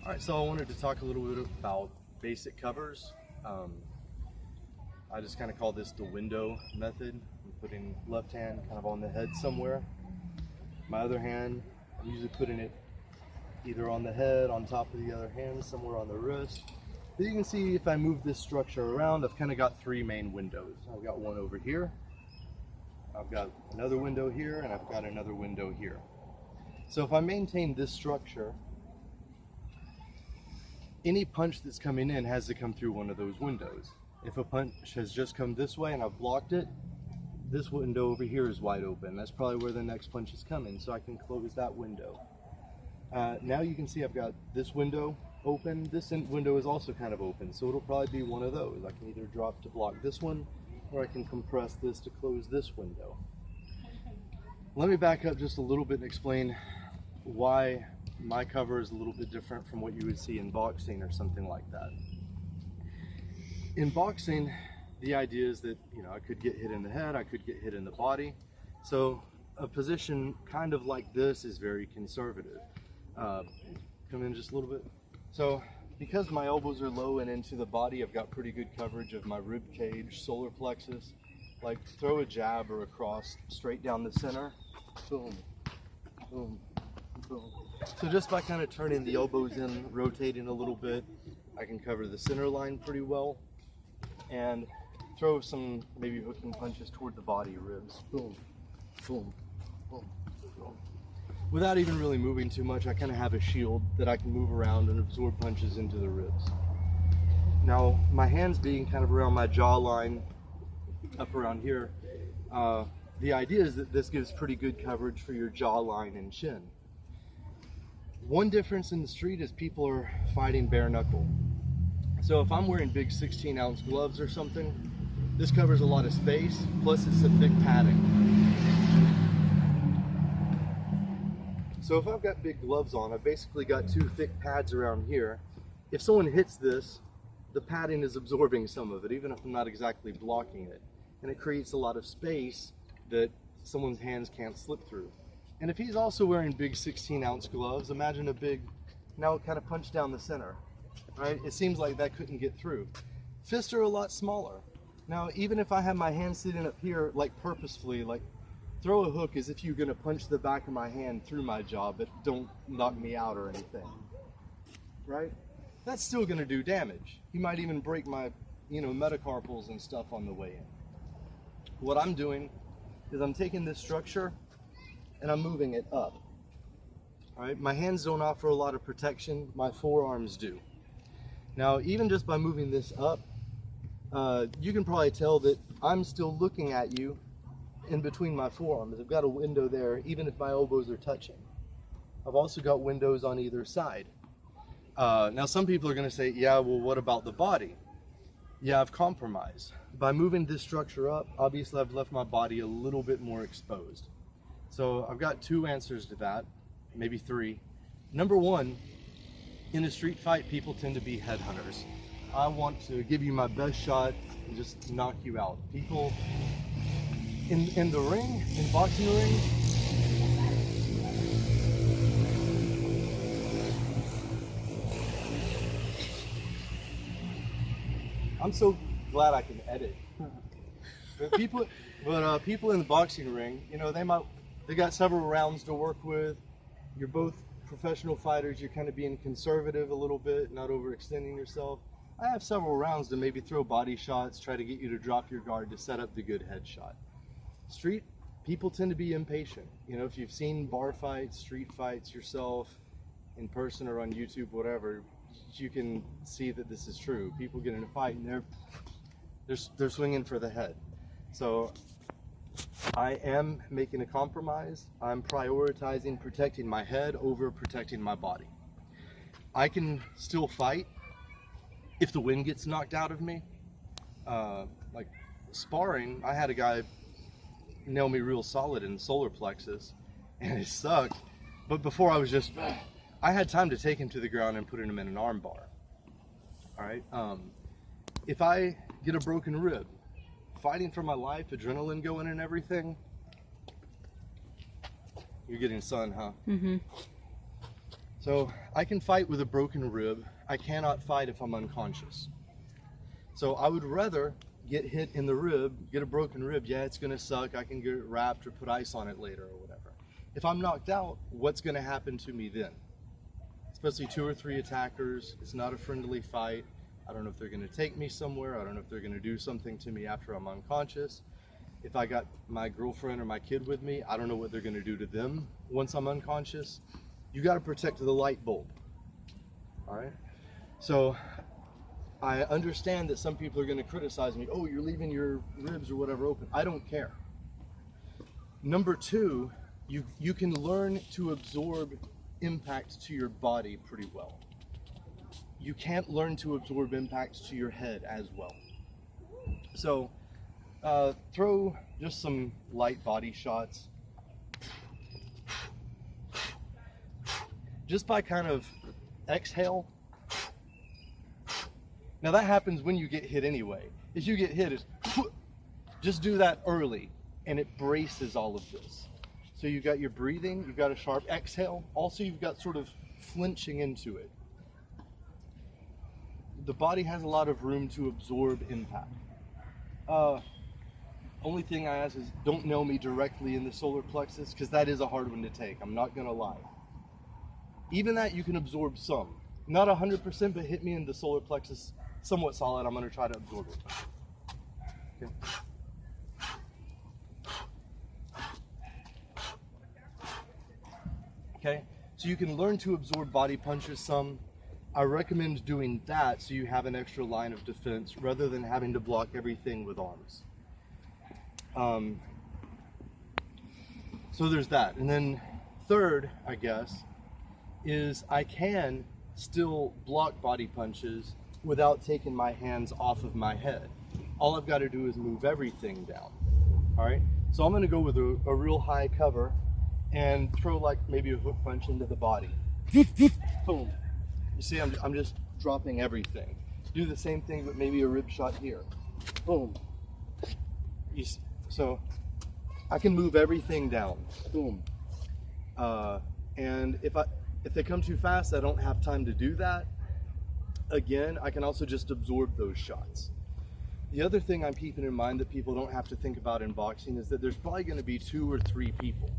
All right, so I wanted to talk a little bit about basic covers. I just kind of call this the window method. I'm putting left hand kind of on the head somewhere. My other hand, I'm usually putting it either on the head, on top of the other hand, somewhere on the wrist. But you can see if I move this structure around, I've kind of got three main windows. I've got one over here, I've got another window here, and I've got another window here. So if I maintain this structure, any punch that's coming in has to come through one of those windows. If a punch has just come this way and I've blocked it, this window over here is wide open. That's probably where the next punch is coming, so I can close that window. Now you can see I've got this window open. This window is also kind of open, so it'll probably be one of those. I can either drop to block this one, or I can compress this to close this window. Let me back up just a little bit and explain why my cover is a little bit different from what you would see in boxing or something like that. In boxing, the idea is that, you know, I could get hit in the head, I could get hit in the body. So a position kind of like this is very conservative. Come in just a little bit. So because my elbows are low and into the body, I've got pretty good coverage of my rib cage, solar plexus. Like throw a jab or a cross straight down the center. Boom, boom, boom. So just by kind of turning the elbows in, rotating a little bit, I can cover the center line pretty well and throw some maybe hooking punches toward the body, ribs. Boom, boom, boom, boom. Without even really moving too much, I kind of have a shield that I can move around and absorb punches into the ribs. Now, my hands being kind of around my jawline, up around here, the idea is that this gives pretty good coverage for your jawline and chin. One difference in the street is people are fighting bare knuckle. So if I'm wearing big 16-ounce gloves or something, this covers a lot of space, plus it's a thick padding. So if I've got big gloves on, I've basically got two thick pads around here. If someone hits this, the padding is absorbing some of it, even if I'm not exactly blocking it. And it creates a lot of space that someone's hands can't slip through. And if he's also wearing big 16-ounce gloves, imagine a big, now kind of punch down the center, right? It seems like that couldn't get through. Fists are a lot smaller. Now, even if I have my hand sitting up here, like purposefully, like throw a hook as if you're gonna punch the back of my hand through my jaw, but don't knock me out or anything, right? That's still gonna do damage. You might even break my, metacarpals and stuff on the way in. What I'm doing is I'm taking this structure and I'm moving it up. All right, my hands don't offer a lot of protection, my forearms do. Now, even just by moving this up, you can probably tell that I'm still looking at you in between my forearms. I've got a window there, even if my elbows are touching. I've also got windows on either side. Now, some people are gonna say, yeah, well, what about the body? Yeah, I've compromised. By moving this structure up, obviously I've left my body a little bit more exposed. So I've got two answers to that, maybe three. Number one, in a street fight, people tend to be headhunters. I want to give you my best shot and just knock you out. People in the ring, in boxing ring, I'm so glad I can edit. But people in the boxing ring, they got several rounds to work with. You're both professional fighters. You're kind of being conservative a little bit, not overextending yourself. I have several rounds to maybe throw body shots, try to get you to drop your guard to set up the good headshot. Street people tend to be impatient. If you've seen bar fights, street fights yourself, in person or on YouTube, whatever, you can see that this is true. People get in a fight and they're swinging for the head. So I am making a compromise. I'm prioritizing protecting my head over protecting my body. I can still fight if the wind gets knocked out of me. Like sparring, I had a guy nail me real solid in the solar plexus and it sucked. But before I had time to take him to the ground and put him in an arm bar. All right. If I get a broken rib, fighting for my life, adrenaline going and everything. You're getting sun, huh? Mm-hmm. So So I can fight with a broken rib. I cannot fight if I'm unconscious. So I would rather get hit in the rib, get a broken rib. Yeah, it's gonna suck. I can get it wrapped or put ice on it later or whatever. If I'm knocked out, what's gonna happen to me then? Especially 2 or 3 attackers. It's not a friendly fight. I don't know if they're gonna take me somewhere. I don't know if they're gonna do something to me after I'm unconscious. If I got my girlfriend or my kid with me, I don't know what they're gonna do to them once I'm unconscious. You gotta protect the light bulb, all right? So I understand that some people are gonna criticize me. Oh, you're leaving your ribs or whatever open. I don't care. Number 2, you can learn to absorb impact to your body pretty well. You can't learn to absorb impacts to your head as well. So throw just some light body shots. Just by kind of exhale. Now that happens when you get hit anyway. If you get hit, it's just do that early and it braces all of this. So you've got your breathing, you've got a sharp exhale. Also, you've got sort of flinching into it. The body has a lot of room to absorb impact. Only thing I ask is don't nail me directly in the solar plexus, because that is a hard one to take. I'm not gonna lie. Even that you can absorb some. Not 100%, but hit me in the solar plexus somewhat solid. I'm gonna try to absorb it. Okay. Okay, so you can learn to absorb body punches some. I recommend doing that so you have an extra line of defense rather than having to block everything with arms. So there's that. And then third, I guess, is I can still block body punches without taking my hands off of my head. All I've got to do is move everything down. All right, so I'm going to go with a real high cover and throw like maybe a hook punch into the body. Boom. You see, I'm just dropping everything. Do the same thing, but maybe a rib shot here. Boom. So I can move everything down. Boom. And if they come too fast, I don't have time to do that. Again, I can also just absorb those shots. The other thing I'm keeping in mind that people don't have to think about in boxing is that there's probably going to be 2 or 3 people.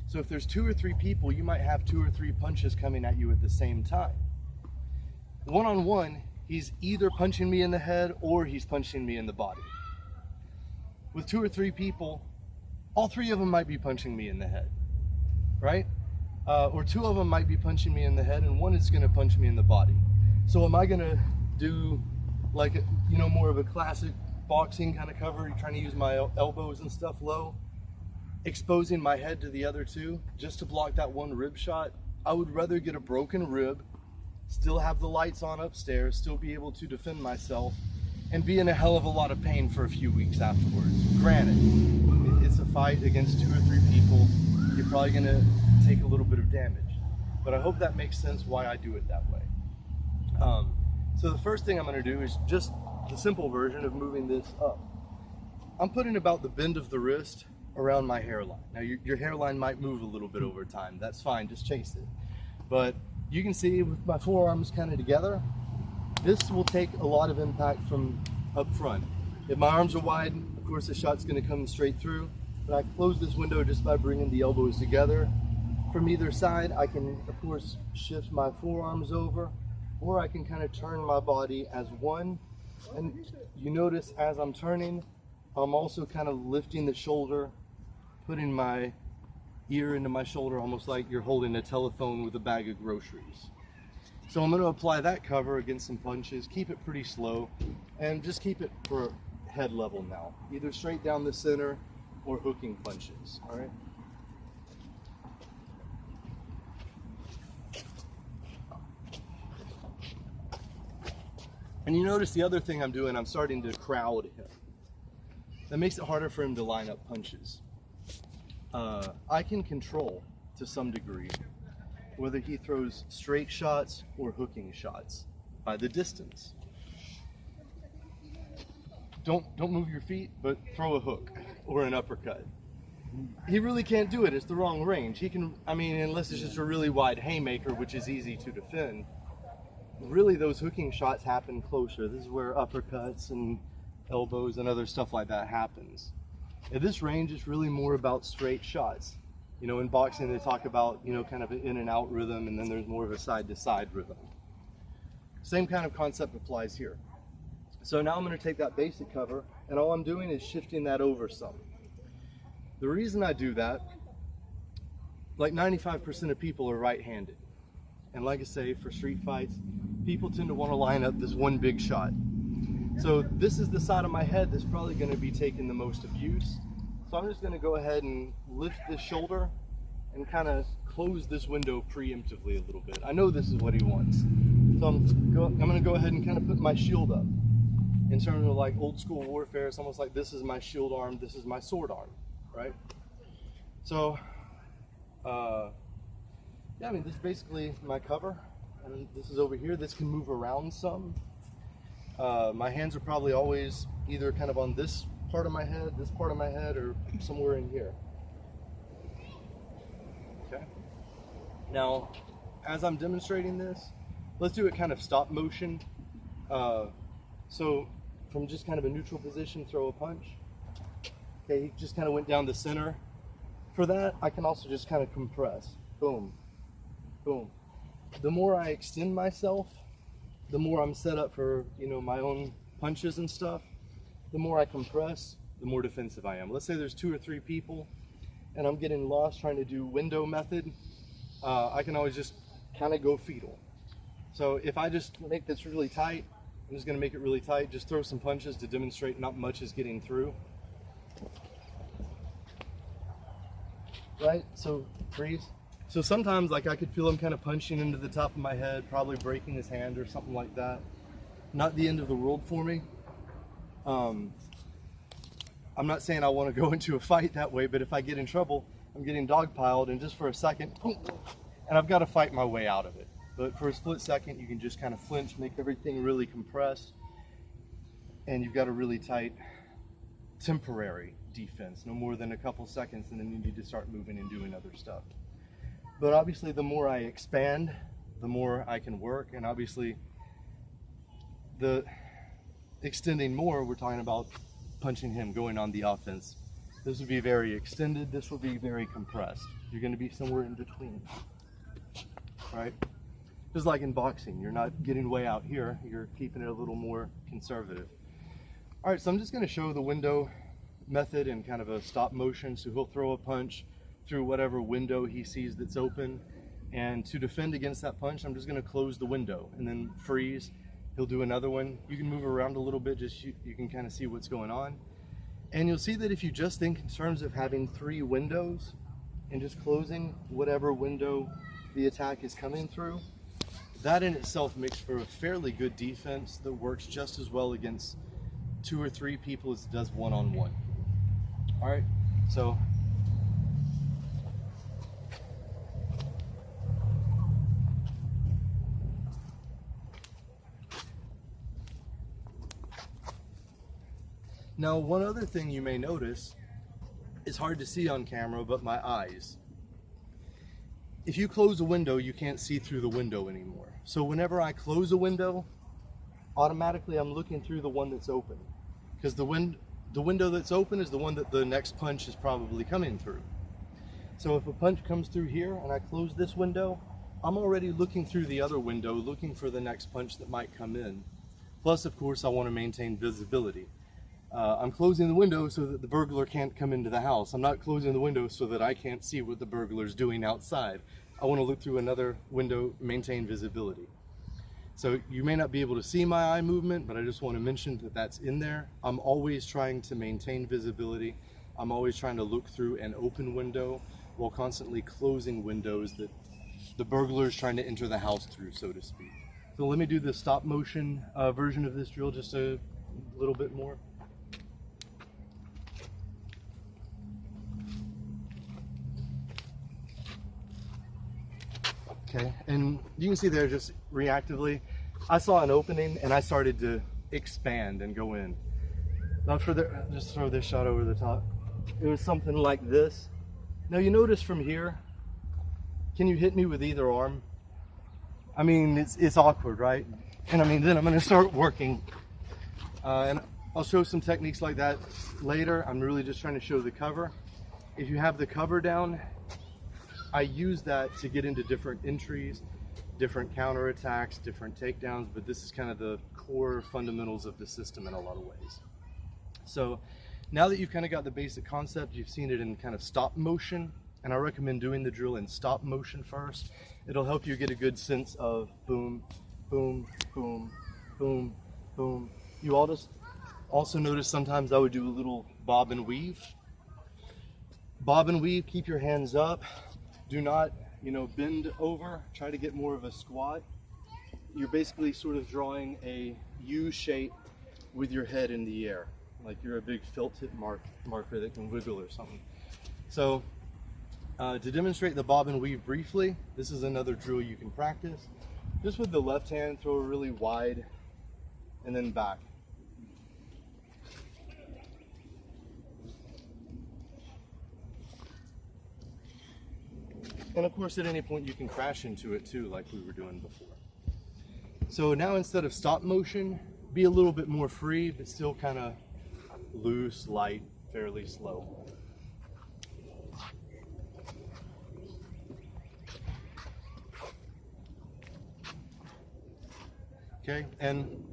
So if there's 2 or 3 people, you might have 2 or 3 punches coming at you at the same time. One-on-one, he's either punching me in the head or he's punching me in the body. With 2 or 3 people, all 3 of them might be punching me in the head, right? Or 2 of them might be punching me in the head and 1 is gonna punch me in the body. So am I gonna do like, more of a classic boxing kind of cover, trying to use my elbows and stuff low, exposing my head to the other 2 just to block that 1 rib shot? I would rather get a broken rib, still have the lights on upstairs, still be able to defend myself, and be in a hell of a lot of pain for a few weeks afterwards. Granted, it's a fight against 2 or 3 people. You're probably gonna take a little bit of damage, but I hope that makes sense why I do it that way. So the first thing I'm gonna do is just the simple version of moving this up. I'm putting about the bend of the wrist around my hairline. Now your hairline might move a little bit over time. That's fine, just chase it. But you can see with my forearms kind of together, this will take a lot of impact from up front. If my arms are wide, of course the shot's gonna come straight through, but I close this window just by bringing the elbows together. From either side, I can, of course, shift my forearms over, or I can kind of turn my body as one. And you notice as I'm turning, I'm also kind of lifting the shoulder, putting my ear into my shoulder, almost like you're holding a telephone with a bag of groceries. So I'm going to apply that cover against some punches, keep it pretty slow, and just keep it for head level now, either straight down the center or hooking punches, all right? And you notice the other thing I'm doing, I'm starting to crowd him. That makes it harder for him to line up punches. I can control, to some degree, whether he throws straight shots or hooking shots by the distance. Don't move your feet, but throw a hook or an uppercut. he really can't do it. It's the wrong range. He can, I mean, unless it's just a really wide haymaker, which is easy to defend. Really, those hooking shots happen closer. This is where uppercuts and elbows and other stuff like that happens. At this range, it's really more about straight shots. You know, in boxing, they talk about, you know, kind of an in and out rhythm, and then there's more of a side to side rhythm. Same kind of concept applies here. So now I'm going to take that basic cover, and all I'm doing is shifting that over some. The reason I do that, like 95% of people are right-handed. And like I say, for street fights, people tend to want to line up this one big shot. So this is the side of my head that's probably going to be taking the most abuse. So I'm just going to go ahead and lift this shoulder and kind of close this window preemptively a little bit. I know this is what he wants. So I'm going to go ahead and kind of put my shield up. In terms of like old school warfare, it's almost like this is my shield arm, this is my sword arm, right? So, yeah, I mean, this is basically my cover. And this is over here. This can move around some. My hands are probably always either kind of on this part of my head, this part of my head, or somewhere in here. Okay. Now, as I'm demonstrating this, let's do it kind of stop motion. So from just kind of a neutral position, throw a punch. Okay, he just kind of went down the center. For that, I can also just kind of compress. Boom, boom. The more I extend myself, the more I'm set up for, you know, my own punches and stuff. The more I compress, the more defensive I am. Let's say there's 2 or 3 people and I'm getting lost trying to do window method. I can always just kind of go fetal. So if I just make this really tight, I'm just going to make it really tight, just throw some punches to demonstrate not much is getting through. Right, so freeze. So sometimes, like, I could feel him kind of punching into the top of my head, probably breaking his hand or something like that. Not the end of the world for me. I'm not saying I want to go into a fight that way, but if I get in trouble, I'm getting dogpiled, and just for a second, boom, and I've got to fight my way out of it. But for a split second, you can just kind of flinch, make everything really compressed, and you've got a really tight temporary defense, no more than a couple seconds, and then you need to start moving and doing other stuff. But obviously, the more I expand, the more I can work, and obviously, the extending more, we're talking about punching him, going on the offense. This would be very extended, this would be very compressed. You're going to be somewhere in between, right? Just like in boxing, you're not getting way out here, you're keeping it a little more conservative. All right, so I'm just going to show the window method in kind of a stop motion. So he'll throw a punch through whatever window he sees that's open, and to defend against that punch, I'm just going to close the window and then freeze. He'll do another one. You can move around a little bit, just you can kind of see what's going on. And you'll see that if you just think in terms of having 3 windows and just closing whatever window the attack is coming through, that in itself makes for a fairly good defense that works just as well against 2 or 3 people as it does one-on-one. All right, so now, one other thing you may notice, it's hard to see on camera, but my eyes. If you close a window, you can't see through the window anymore. So whenever I close a window, automatically I'm looking through the one that's open. Because the window that's open is the one that the next punch is probably coming through. So if a punch comes through here and I close this window, I'm already looking through the other window, looking for the next punch that might come in. Plus, of course, I want to maintain visibility. I'm closing the window so that the burglar can't come into the house. I'm not closing the window so that I can't see what the burglar's doing outside. I want to look through another window, maintain visibility. So you may not be able to see my eye movement, but I just want to mention that that's in there. I'm always trying to maintain visibility. I'm always trying to look through an open window while constantly closing windows that the burglar is trying to enter the house through, so to speak. So let me do the stop motion version of this drill just a little bit more. Okay, and you can see there just reactively, I saw an opening and I started to expand and go in. Now just throw this shot over the top. it was something like this. Now you notice from here, can you hit me with either arm? I mean, it's awkward, right? And I mean, then I'm gonna start working. And I'll show some techniques like that later. I'm really just trying to show the cover. If you have the cover down, I use that to get into different entries, different counterattacks, different takedowns, but this is kind of the core fundamentals of the system in a lot of ways. So now that you've kind of got the basic concept, you've seen it in kind of stop motion, and I recommend doing the drill in stop motion first. It'll help you get a good sense of boom, boom, boom, boom, boom. You also notice sometimes I would do a little bob and weave. Bob and weave, keep your hands up. Do not, bend over. Try to get more of a squat. You're basically sort of drawing a U shape with your head in the air, like you're a big felt tip marker that can wiggle or something. So to demonstrate the bob and weave briefly, this is another drill you can practice. Just with the left hand, throw it really wide and then back. And of course, at any point you can crash into it too, like we were doing before. So now instead of stop motion, be a little bit more free, but still kind of loose, light, fairly slow. Okay, and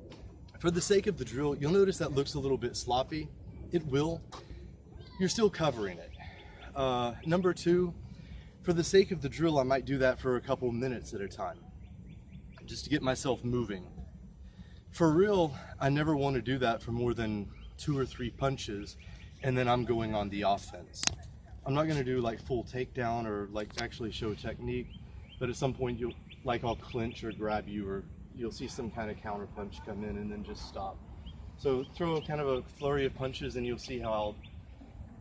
for the sake of the drill, you'll notice that looks a little bit sloppy. It will. You're still covering it. Number two, for the sake of the drill, I might do that for a couple minutes at a time, just to get myself moving. For real, I never want to do that for more than 2 or 3 punches, and then I'm going on the offense. I'm not going to do like full takedown or like actually show technique, but at some point I'll clinch or grab you, or you'll see some kind of counter punch come in and then just stop. So throw kind of a flurry of punches and you'll see how I'll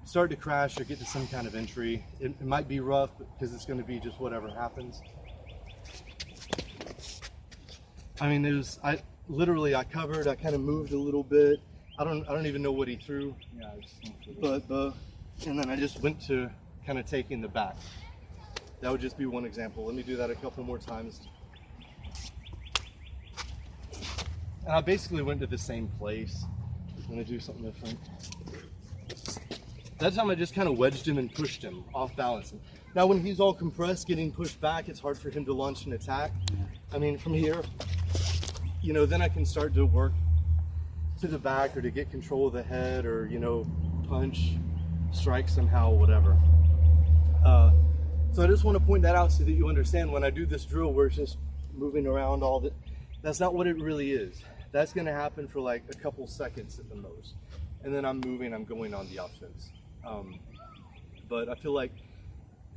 start to crash or get to some kind of entry. It might be rough because it's going to be just whatever happens. I mean, I covered, I kind of moved a little bit. I don't even know what he threw. Yeah, and then I just went to kind of taking the back. That would just be one example. Let me do that a couple more times. And I basically went to the same place. I'm gonna do something different. That time I just kind of wedged him and pushed him off balance. Now when he's all compressed, getting pushed back, it's hard for him to launch an attack. I mean, from here, then I can start to work to the back or to get control of the head or, punch, strike somehow, whatever. So I just want to point that out so that you understand when I do this drill where it's just moving around that's not what it really is. That's going to happen for like a couple seconds at the most. And then I'm going on the offense. But I feel like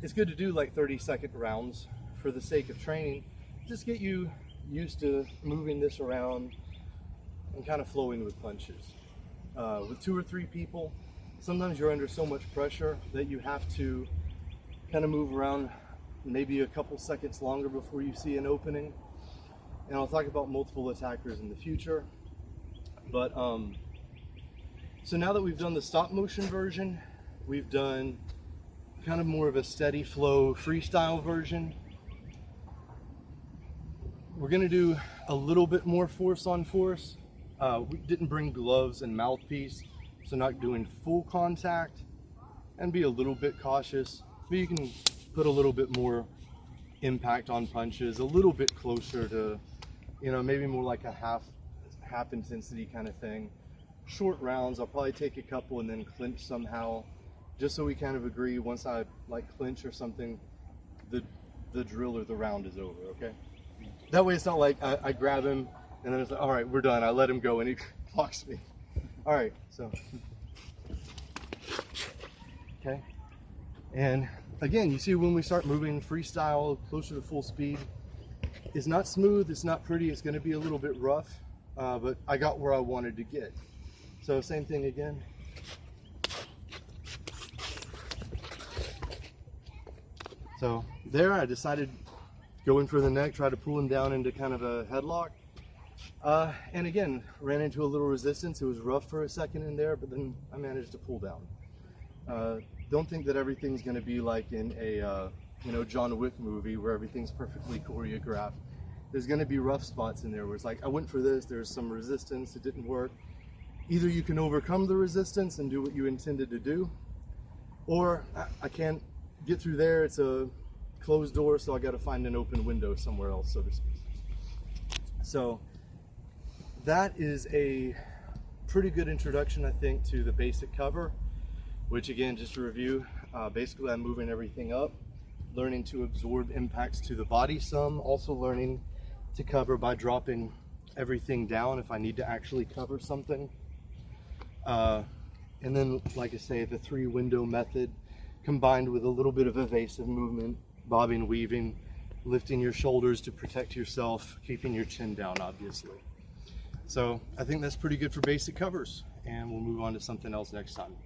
it's good to do like 30-second rounds for the sake of training. Just get you used to moving this around and kind of flowing with punches. With 2 or 3 people, sometimes you're under so much pressure that you have to kind of move around maybe a couple seconds longer before you see an opening. And I'll talk about multiple attackers in the future. But so now that we've done the stop motion version, we've done kind of more of a steady flow freestyle version. We're gonna do a little bit more force on force. We didn't bring gloves and mouthpiece, so not doing full contact, and be a little bit cautious. But you can put a little bit more impact on punches, a little bit closer to, maybe more like a half intensity kind of thing. Short rounds, I'll probably take a couple and then clinch somehow, just so we kind of agree once I like clinch or something, the drill or the round is over, okay? That way it's not like I grab him and then it's like, all right, we're done. I let him go and he blocks me. All right, so. Okay. And again, you see when we start moving freestyle closer to full speed, it's not smooth, it's not pretty, it's gonna be a little bit rough, but I got where I wanted to get. So same thing again. So there I decided going for the neck, try to pull him down into kind of a headlock. And again, ran into a little resistance. It was rough for a second in there, but then I managed to pull down. Don't think that everything's going to be like in a John Wick movie where everything's perfectly choreographed. There's going to be rough spots in there where it's like, I went for this, there's some resistance, it didn't work. Either you can overcome the resistance and do what you intended to do, or I can't get through there, it's a closed door, so I got to find an open window somewhere else, so to speak. So that is a pretty good introduction, I think, to the basic cover, which again, just to review, basically I'm moving everything up, learning to absorb impacts to the body some, also learning to cover by dropping everything down if I need to actually cover something. And then, like I say, the 3-window method combined with a little bit of evasive movement, bobbing, weaving, lifting your shoulders to protect yourself, keeping your chin down, obviously. So I think that's pretty good for basic covers, and we'll move on to something else next time.